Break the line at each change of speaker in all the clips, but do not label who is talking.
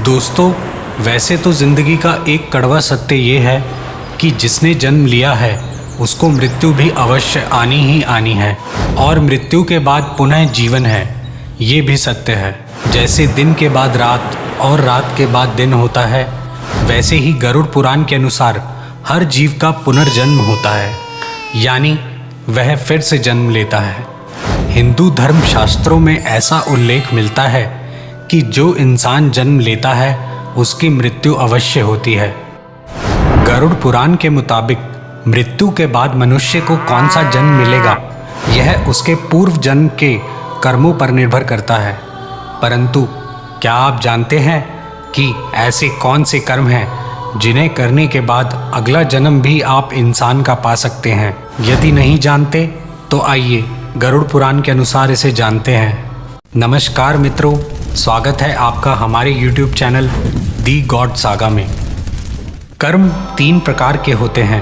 दोस्तों, वैसे तो ज़िंदगी का एक कड़वा सत्य ये है कि जिसने जन्म लिया है उसको मृत्यु भी अवश्य आनी ही आनी है और मृत्यु के बाद पुनः जीवन है, ये भी सत्य है। जैसे दिन के बाद रात और रात के बाद दिन होता है, वैसे ही गरुड़ पुराण के अनुसार हर जीव का पुनर्जन्म होता है, यानी वह फिर से जन्म लेता है। हिंदू धर्म शास्त्रों में ऐसा उल्लेख मिलता है कि जो इंसान जन्म लेता है उसकी मृत्यु अवश्य होती है। गरुड़ पुराण के मुताबिक मृत्यु के बाद मनुष्य को कौन सा जन्म मिलेगा यह उसके पूर्व जन्म के कर्मों पर निर्भर करता है। परंतु क्या आप जानते हैं कि ऐसे कौन से कर्म हैं जिन्हें करने के बाद अगला जन्म भी आप इंसान का पा सकते हैं? यदि नहीं जानते तो आइए गरुड़ पुराण के अनुसार इसे जानते हैं। नमस्कार मित्रों, स्वागत है आपका हमारे YouTube चैनल दी गॉड सागा में। कर्म 3 प्रकार के होते हैं: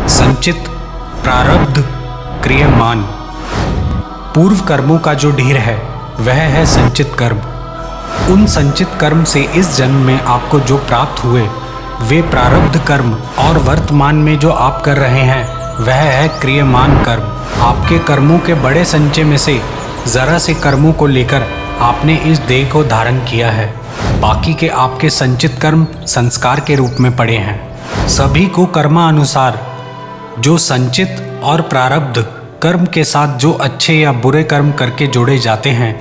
संचित, प्रारब्ध, क्रियमान। पूर्व कर्मों का जो ढेर है वह है संचित कर्म। उन संचित कर्म से इस जन्म में आपको जो प्राप्त हुए वे प्रारब्ध कर्म, और वर्तमान में जो आप कर रहे हैं वह है क्रियमान कर्म। आपके कर्मों के बड़े संचय में से जरा से कर्मों को लेकर आपने इस देह को धारण किया है, बाकी के आपके संचित कर्म संस्कार के रूप में पड़े हैं। सभी को कर्मानुसार जो संचित और प्रारब्ध कर्म के साथ जो अच्छे या बुरे कर्म करके जोड़े जाते हैं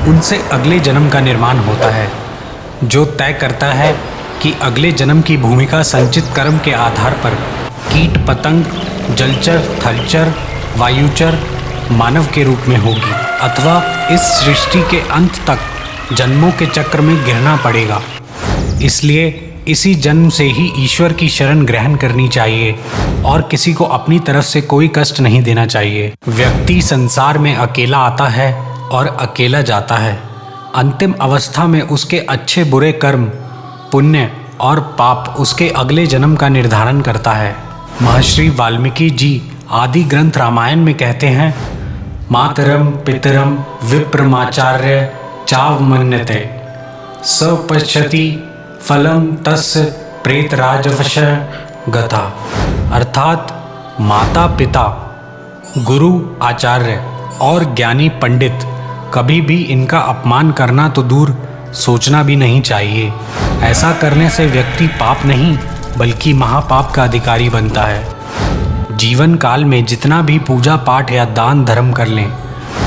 उनसे अगले जन्म का निर्माण होता है, जो तय करता है कि अगले जन्म की भूमिका संचित कर्म के आधार पर कीट पतंग, जलचर, थलचर, वायुचर, मानव के रूप में होगी अथवा इस सृष्टि के अंत तक जन्मों के चक्र में गिरना पड़ेगा। इसलिए इसी जन्म से ही ईश्वर की शरण ग्रहण करनी चाहिए और किसी को अपनी तरफ से कोई कष्ट नहीं देना चाहिए। व्यक्ति संसार में अकेला आता है और अकेला जाता है। अंतिम अवस्था में उसके अच्छे बुरे कर्म, पुण्य और पाप उसके अगले जन्म का निर्धारण करता है। महर्षि वाल्मीकि जी आदि ग्रंथ रामायण में कहते हैं, मातरम पितरम विप्रमाचार्य चावमन्यते स पश्यति फलम तस्य प्रेतराजवश गता। अर्थात माता पिता, गुरु, आचार्य और ज्ञानी पंडित, कभी भी इनका अपमान करना तो दूर सोचना भी नहीं चाहिए। ऐसा करने से व्यक्ति पाप नहीं बल्कि महापाप का अधिकारी बनता है। जीवन काल में जितना भी पूजा पाठ या दान धर्म कर लें,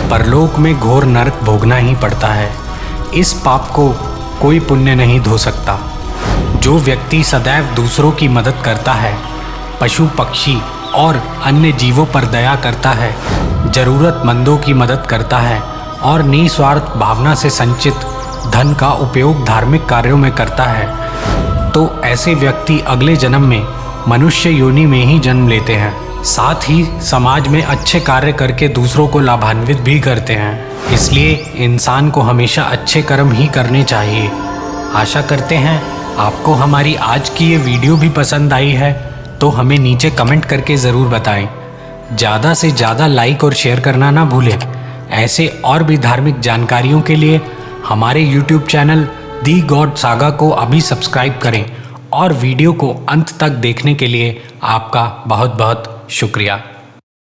परलोक में घोर नरक भोगना ही पड़ता है। इस पाप को कोई पुण्य नहीं धो सकता। जो व्यक्ति सदैव दूसरों की मदद करता है, पशु पक्षी और अन्य जीवों पर दया करता है, जरूरतमंदों की मदद करता है और निस्वार्थ भावना से संचित धन का उपयोग धार्मिक कार्यों में करता है, तो ऐसे व्यक्ति अगले जन्म में मनुष्य योनि में ही जन्म लेते हैं। साथ ही समाज में अच्छे कार्य करके दूसरों को लाभान्वित भी करते हैं। इसलिए इंसान को हमेशा अच्छे कर्म ही करने चाहिए। आशा करते हैं आपको हमारी आज की ये वीडियो भी पसंद आई है, तो हमें नीचे कमेंट करके ज़रूर बताएं। ज़्यादा से ज़्यादा लाइक और शेयर करना ना भूलें। ऐसे और भी धार्मिक जानकारियों के लिए हमारे YouTube चैनल दी गॉड सागा को अभी सब्सक्राइब करें और वीडियो को अंत तक देखने के लिए आपका बहुत बहुत शुक्रिया।